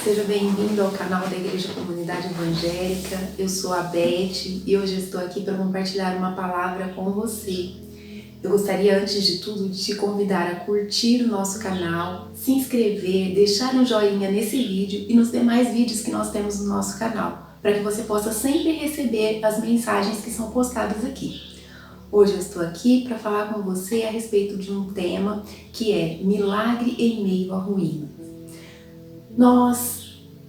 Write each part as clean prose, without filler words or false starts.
seja bem-vindo ao canal da Igreja Comunidade Evangélica. Eu sou a Beth e hoje estou aqui para compartilhar uma palavra com você. Eu gostaria, antes de tudo, de te convidar a curtir o nosso canal, se inscrever, deixar um joinha nesse vídeo e nos demais vídeos que nós temos no nosso canal, para que você possa sempre receber as mensagens que são postadas aqui. Hoje eu estou aqui para falar com você a respeito de um tema que é milagre em meio à ruína. Nós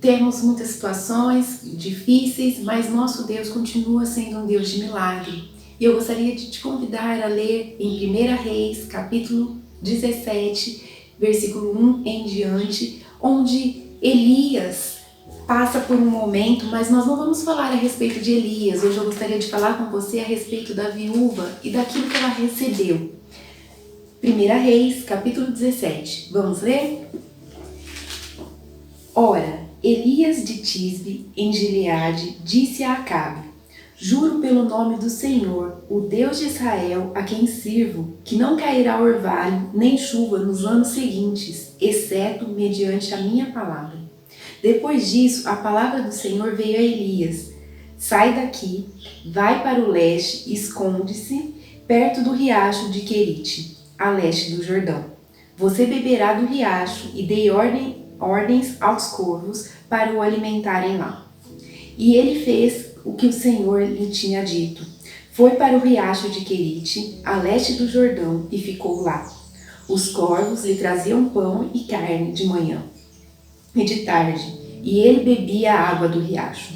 temos muitas situações difíceis, mas nosso Deus continua sendo um Deus de milagre. E eu gostaria de te convidar a ler em 1 Reis, capítulo 17, versículo 1 em diante, onde Elias passa por um momento, mas nós não vamos falar a respeito de Elias. Hoje eu gostaria de falar com você a respeito da viúva e daquilo que ela recebeu. 1 Reis, capítulo 17. Vamos ler? Ora, Elias de Tisbe, em Gileade, disse a Acabe: juro pelo nome do Senhor, o Deus de Israel, a quem sirvo, que não cairá orvalho nem chuva nos anos seguintes, exceto mediante a minha palavra. Depois disso, a palavra do Senhor veio a Elias: sai daqui, vai para o leste e esconde-se perto do riacho de Querite, a leste do Jordão. Você beberá do riacho e dei ordens aos corvos para o alimentarem lá. E ele fez o que o Senhor lhe tinha dito. Foi para o riacho de Querite, a leste do Jordão, e ficou lá. Os corvos lhe traziam pão e carne de manhã e de tarde, e ele bebia a água do riacho.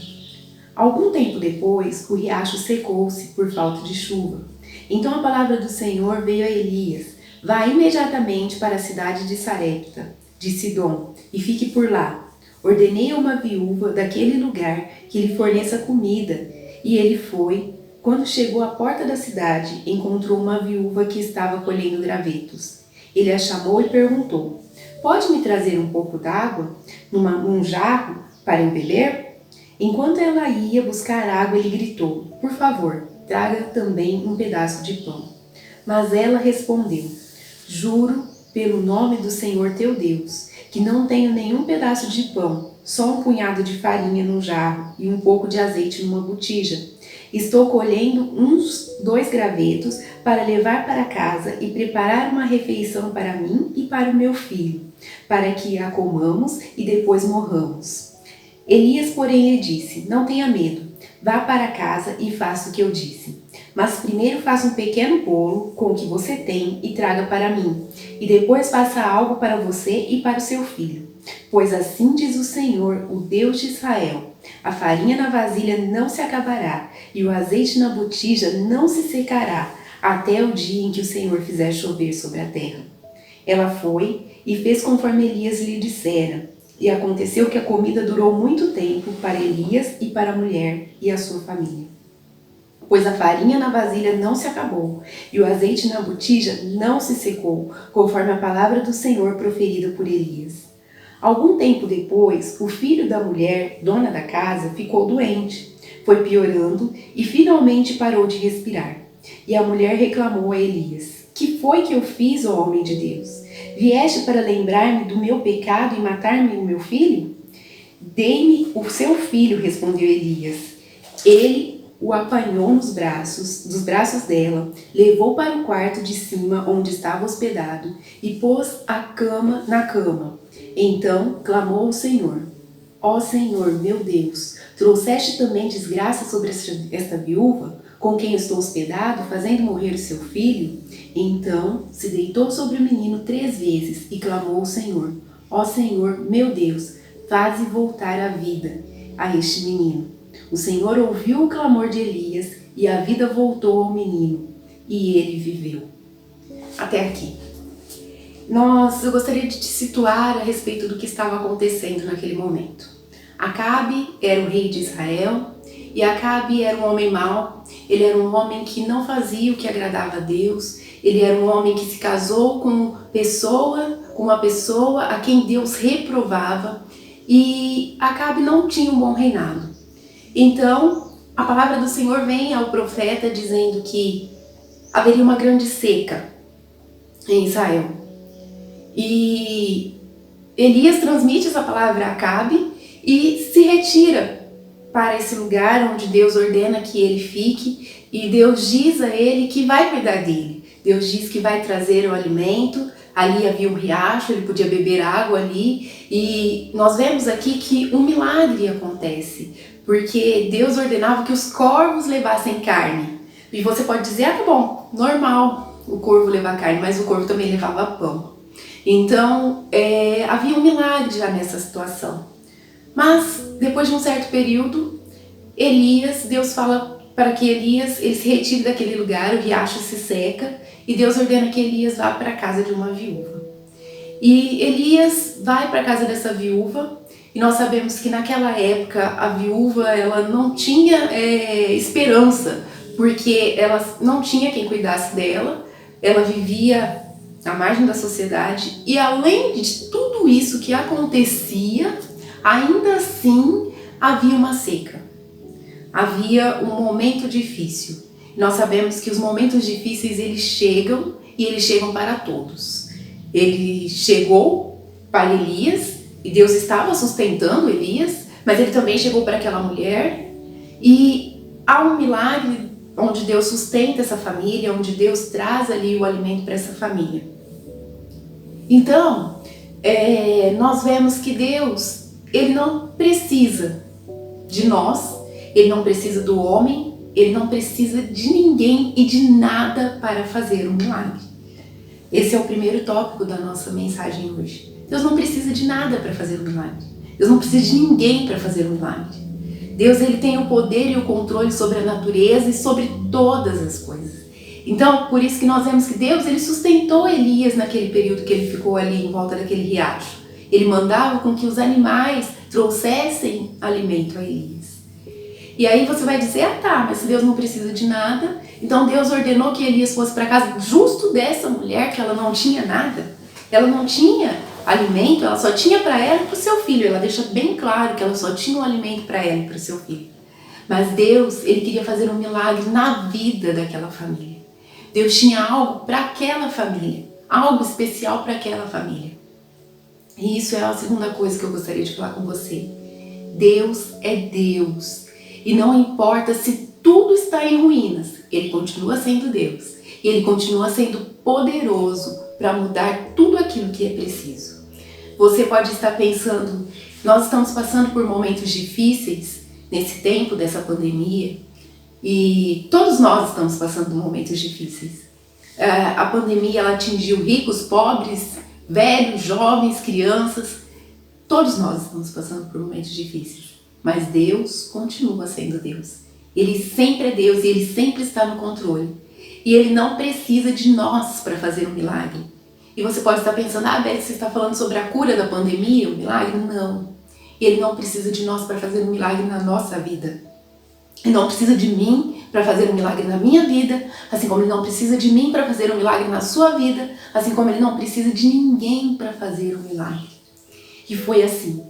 Algum tempo depois, o riacho secou-se por falta de chuva. Então a palavra do Senhor veio a Elias: vá imediatamente para a cidade de Sarepta, de Sidom, e fique por lá. Ordenei a uma viúva daquele lugar que lhe forneça comida. E ele foi. Quando chegou à porta da cidade, encontrou uma viúva que estava colhendo gravetos. Ele a chamou e perguntou: pode me trazer um pouco d'água num jarro para eu beber? Enquanto ela ia buscar água, ele gritou: por favor, traga também um pedaço de pão. Mas ela respondeu: juro pelo nome do Senhor teu Deus, que não tenho nenhum pedaço de pão, só um punhado de farinha num jarro e um pouco de azeite numa botija. Estou colhendo uns 2 gravetos para levar para casa e preparar uma refeição para mim e para o meu filho, para que a comamos e depois morramos. Elias, porém, lhe disse: não tenha medo, vá para casa e faça o que eu disse. Mas primeiro faça um pequeno bolo com o que você tem e traga para mim, e depois faça algo para você e para o seu filho. Pois assim diz o Senhor, o Deus de Israel: a farinha na vasilha não se acabará, e o azeite na botija não se secará, até o dia em que o Senhor fizer chover sobre a terra. Ela foi e fez conforme Elias lhe dissera. E aconteceu que a comida durou muito tempo para Elias e para a mulher e a sua família. Pois a farinha na vasilha não se acabou, e o azeite na botija não se secou, conforme a palavra do Senhor proferida por Elias. Algum tempo depois, o filho da mulher, dona da casa, ficou doente. Foi piorando e finalmente parou de respirar. E a mulher reclamou a Elias: que foi que eu fiz, ó homem de Deus? Vieste para lembrar-me do meu pecado e matar-me o meu filho? Dê-me o seu filho, respondeu Elias. Ele o apanhou dos braços dela, levou para o quarto de cima onde estava hospedado e pôs a cama na cama. Então clamou ao Senhor: ó Senhor, meu Deus, trouxeste também desgraça sobre esta viúva, com quem estou hospedado, fazendo morrer o seu filho? Então se deitou sobre o menino 3 vezes e clamou ao Senhor: ó Senhor, meu Deus, faze voltar a vida a este menino. O Senhor ouviu o clamor de Elias e a vida voltou ao menino, e ele viveu. Até aqui. Eu gostaria de te situar a respeito do que estava acontecendo naquele momento. Acabe era o rei de Israel, e Acabe era um homem mau. Ele era um homem que não fazia o que agradava a Deus. Ele era um homem que se casou com uma pessoa a quem Deus reprovava, e Acabe não tinha um bom reinado. Então, a palavra do Senhor vem ao profeta dizendo que haveria uma grande seca em Israel. E Elias transmite essa palavra a Acabe e se retira para esse lugar onde Deus ordena que ele fique, e Deus diz a ele que vai cuidar dele. Deus diz que vai trazer o alimento. Ali havia um riacho, ele podia beber água ali, e nós vemos aqui que um milagre acontece, porque Deus ordenava que os corvos levassem carne. E você pode dizer, tá bom, normal o corvo levar carne, mas o corvo também levava pão. Então, havia um milagre já nessa situação. Mas, depois de um certo período, Deus fala para que Elias ele se retire daquele lugar, o riacho se seca, e Deus ordena que Elias vá para a casa de uma viúva. E Elias vai para a casa dessa viúva, e nós sabemos que naquela época a viúva ela não tinha esperança, porque ela não tinha quem cuidasse dela, ela vivia à margem da sociedade, e além de tudo isso que acontecia, ainda assim havia uma seca, havia um momento difícil. Nós sabemos que os momentos difíceis eles chegam e eles chegam para todos. Ele chegou para Elias e Deus estava sustentando Elias, mas ele também chegou para aquela mulher, e há um milagre onde Deus sustenta essa família, onde Deus traz ali o alimento para essa família. Então, nós vemos que Deus, ele não precisa de nós, ele não precisa do homem, ele não precisa de ninguém e de nada para fazer um milagre. Esse é o primeiro tópico da nossa mensagem hoje. Deus não precisa de nada para fazer um milagre. Deus não precisa de ninguém para fazer um milagre. Deus ele tem o poder e o controle sobre a natureza e sobre todas as coisas. Então, por isso que nós vemos que Deus ele sustentou Elias naquele período que ele ficou ali em volta daquele riacho. Ele mandava com que os animais trouxessem alimento a Elias. E aí você vai dizer, tá, mas se Deus não precisa de nada, então Deus ordenou que Elias fosse para casa justo dessa mulher que ela não tinha nada, ela não tinha alimento, ela só tinha para ela e para o seu filho. Ela deixa bem claro que ela só tinha um alimento para ela e para o seu filho. Mas Deus, ele queria fazer um milagre na vida daquela família. Deus tinha algo para aquela família, algo especial para aquela família. E isso é a segunda coisa que eu gostaria de falar com você. Deus é Deus. E não importa se tudo está em ruínas, ele continua sendo Deus. E ele continua sendo poderoso para mudar tudo aquilo que é preciso. Você pode estar pensando, nós estamos passando por momentos difíceis nesse tempo dessa pandemia, e todos nós estamos passando por momentos difíceis. A pandemia ela atingiu ricos, pobres, velhos, jovens, crianças. Todos nós estamos passando por momentos difíceis. Mas Deus continua sendo Deus. Ele sempre é Deus e ele sempre está no controle. E ele não precisa de nós para fazer um milagre. E você pode estar pensando, Beth, você está falando sobre a cura da pandemia, o milagre? Não. Ele não precisa de nós para fazer um milagre na nossa vida. Ele não precisa de mim para fazer um milagre na minha vida, assim como ele não precisa de mim para fazer um milagre na sua vida, assim como ele não precisa de ninguém para fazer um milagre. E foi assim.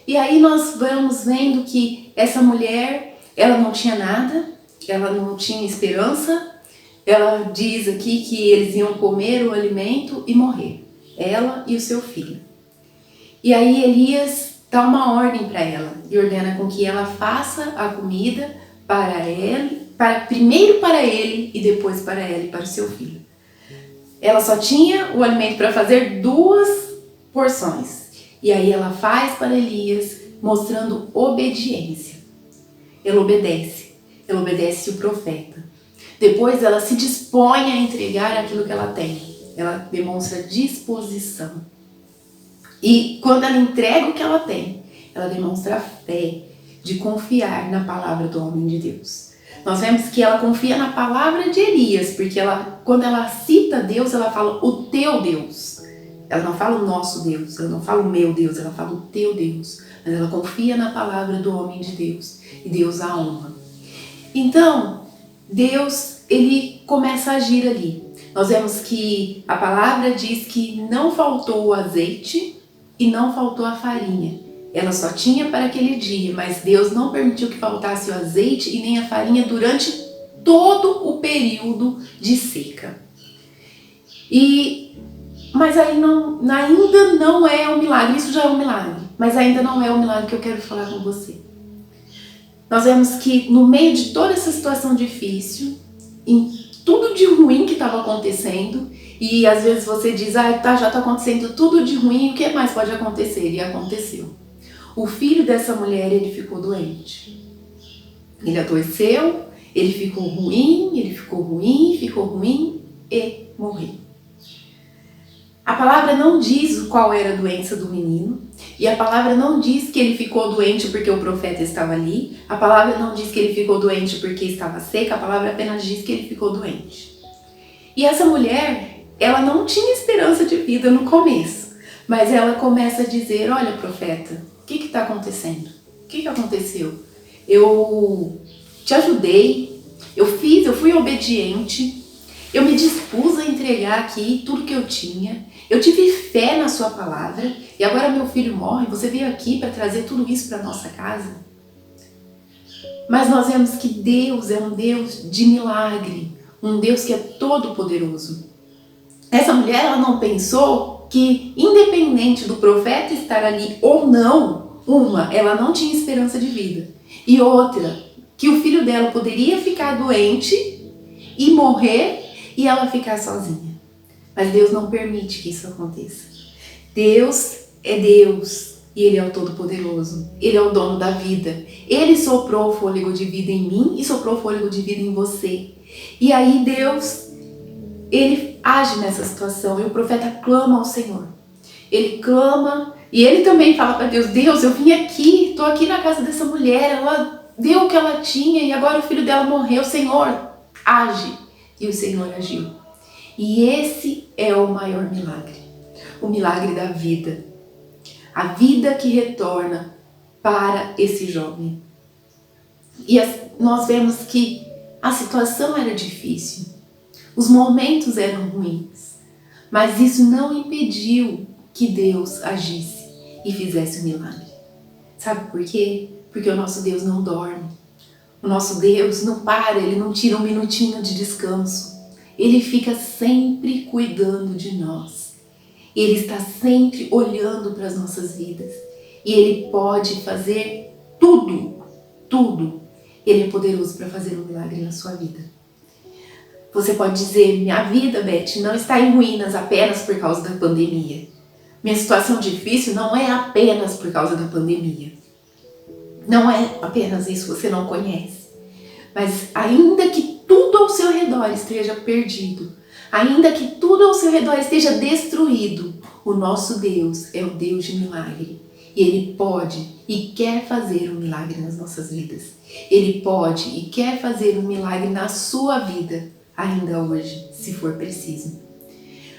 E aí nós vamos vendo que essa mulher, ela não tinha nada, ela não tinha esperança. Ela diz aqui que eles iam comer o alimento e morrer, ela e o seu filho. E aí Elias dá uma ordem para ela e ordena com que ela faça a comida para ele, primeiro para ele e depois para ela e para o seu filho. Ela só tinha o alimento para fazer 2 porções. E aí ela faz para Elias, mostrando obediência. Ela obedece o profeta. Depois ela se dispõe a entregar aquilo que ela tem. Ela demonstra disposição. E quando ela entrega o que ela tem, ela demonstra a fé de confiar na palavra do homem de Deus. Nós vemos que ela confia na palavra de Elias, porque quando ela cita Deus, ela fala o teu Deus. Ela não fala o nosso Deus, ela não fala o meu Deus, ela fala o teu Deus. Mas ela confia na palavra do homem de Deus e Deus a honra. Então, Deus, ele começa a agir ali. Nós vemos que a palavra diz que não faltou o azeite e não faltou a farinha. Ela só tinha para aquele dia, mas Deus não permitiu que faltasse o azeite e nem a farinha durante todo o período de seca. Mas aí ainda não é um milagre, isso já é um milagre. mas ainda não é o milagre que eu quero falar com você. Nós vemos que no meio de toda essa situação difícil, em tudo de ruim que estava acontecendo, e às vezes você diz, já está acontecendo tudo de ruim, o que mais pode acontecer? E aconteceu. O filho dessa mulher, ele ficou doente. Ele adoeceu, ele ficou ruim e morreu. A palavra não diz qual era a doença do menino, e a palavra não diz que ele ficou doente porque o profeta estava ali, a palavra não diz que ele ficou doente porque estava seca, a palavra apenas diz que ele ficou doente. E essa mulher, ela não tinha esperança de vida no começo, mas ela começa a dizer, olha profeta, o que está acontecendo? O que aconteceu? Eu te ajudei, eu fui obediente, eu me dispus a entregar aqui tudo que eu tinha, eu tive fé na sua palavra e agora meu filho morre, você veio aqui para trazer tudo isso para nossa casa? Mas nós vemos que Deus é um Deus de milagre, um Deus que é todo poderoso. Essa mulher, ela não pensou que independente do profeta estar ali ou não, ela não tinha esperança de vida, e outra, que o filho dela poderia ficar doente e morrer e ela ficar sozinha. Mas Deus não permite que isso aconteça. Deus é Deus e Ele é o Todo-Poderoso. Ele é o dono da vida. Ele soprou o fôlego de vida em mim e soprou o fôlego de vida em você. E aí Deus, Ele age nessa situação e o profeta clama ao Senhor. Ele clama e ele também fala para Deus, Deus, eu vim aqui, estou aqui na casa dessa mulher, ela deu o que ela tinha e agora o filho dela morreu. Senhor, age. E o Senhor agiu. E esse é o maior milagre. O milagre da vida. A vida que retorna para esse jovem. E nós vemos que a situação era difícil. Os momentos eram ruins. Mas isso não impediu que Deus agisse e fizesse o milagre. Sabe por quê? Porque o nosso Deus não dorme. O nosso Deus não para, Ele não tira um minutinho de descanso. Ele fica sempre cuidando de nós. Ele está sempre olhando para as nossas vidas. E Ele pode fazer tudo, tudo. Ele é poderoso para fazer um milagre na sua vida. Você pode dizer, minha vida, Beth, não está em ruínas apenas por causa da pandemia. Minha situação difícil não é apenas por causa da pandemia. Não é apenas isso, você não conhece. Mas ainda que tudo ao seu redor esteja perdido, ainda que tudo ao seu redor esteja destruído, o nosso Deus é o Deus de milagre. E Ele pode e quer fazer um milagre nas nossas vidas. Ele pode e quer fazer um milagre na sua vida, ainda hoje, se for preciso.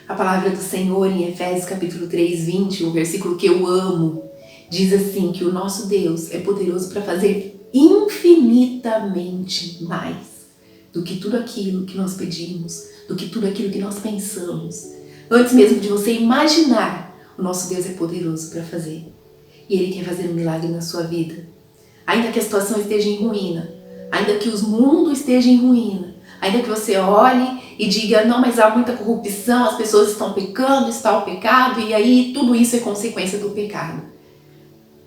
A palavra do Senhor em Efésios capítulo 3, 20, um versículo que eu amo, diz assim que o nosso Deus é poderoso para fazer infinitamente mais do que tudo aquilo que nós pedimos, do que tudo aquilo que nós pensamos. Antes mesmo de você imaginar, o nosso Deus é poderoso para fazer. E Ele quer fazer um milagre na sua vida. Ainda que a situação esteja em ruína, ainda que o mundo esteja em ruína, ainda que você olhe e diga, não, mas há muita corrupção, as pessoas estão pecando, está o pecado, e aí tudo isso é consequência do pecado.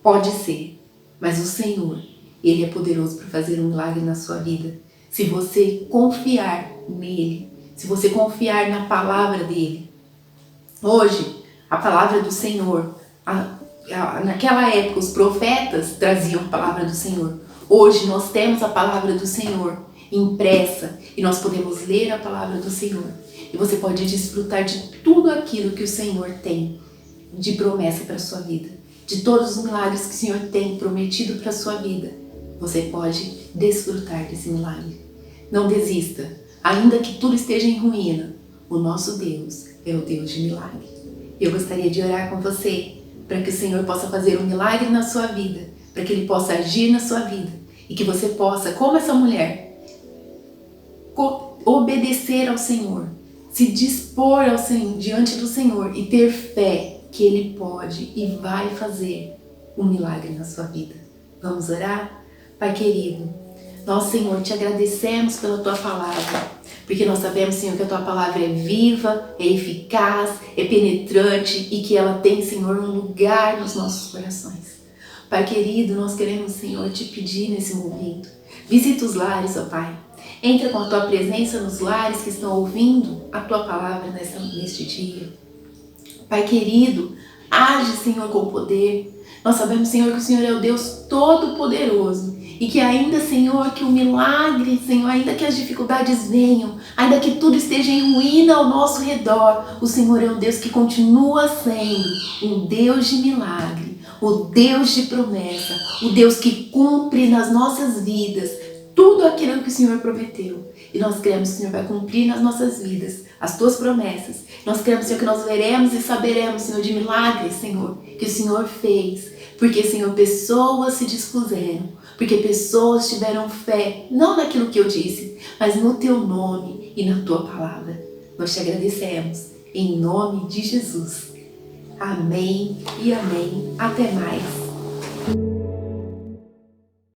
Pode ser, mas o Senhor, Ele é poderoso para fazer um milagre na sua vida. Se você confiar nele, se você confiar na palavra dele. Hoje, a palavra do Senhor, naquela época os profetas traziam a palavra do Senhor. Hoje nós temos a palavra do Senhor impressa e nós podemos ler a palavra do Senhor. E você pode desfrutar de tudo aquilo que o Senhor tem de promessa para a sua vida. De todos os milagres que o Senhor tem prometido para a sua vida. Você pode desfrutar desse milagre. Não desista. Ainda que tudo esteja em ruína, o nosso Deus é o Deus de milagre. Eu gostaria de orar com você para que o Senhor possa fazer um milagre na sua vida, para que Ele possa agir na sua vida e que você possa, como essa mulher, obedecer ao Senhor, se dispor ao Senhor, diante do Senhor e ter fé que Ele pode e vai fazer um milagre na sua vida. Vamos orar? Pai querido, nós, Senhor, te agradecemos pela Tua palavra. Porque nós sabemos, Senhor, que a Tua palavra é viva, é eficaz, é penetrante e que ela tem, Senhor, um lugar nos nossos corações. Pai querido, nós queremos, Senhor, te pedir nesse momento. Visita os lares, ó Pai. Entra com a Tua presença nos lares que estão ouvindo a Tua palavra neste dia. Pai querido, age, Senhor, com poder. Nós sabemos, Senhor, que o Senhor é o Deus Todo-Poderoso e que ainda, Senhor, que o milagre, Senhor, ainda que as dificuldades venham, ainda que tudo esteja em ruína ao nosso redor, o Senhor é um Deus que continua sendo um Deus de milagre, o Deus de promessa, o Deus que cumpre nas nossas vidas tudo aquilo que o Senhor prometeu. E nós cremos que o Senhor vai cumprir nas nossas vidas as Tuas promessas. Nós cremos, Senhor, que nós veremos e saberemos, Senhor, de milagres, Senhor, que o Senhor fez. Porque, Senhor, pessoas se dispuseram. Porque pessoas tiveram fé, não naquilo que eu disse, mas no Teu nome e na Tua palavra. Nós te agradecemos. Em nome de Jesus. Amém e amém. Até mais.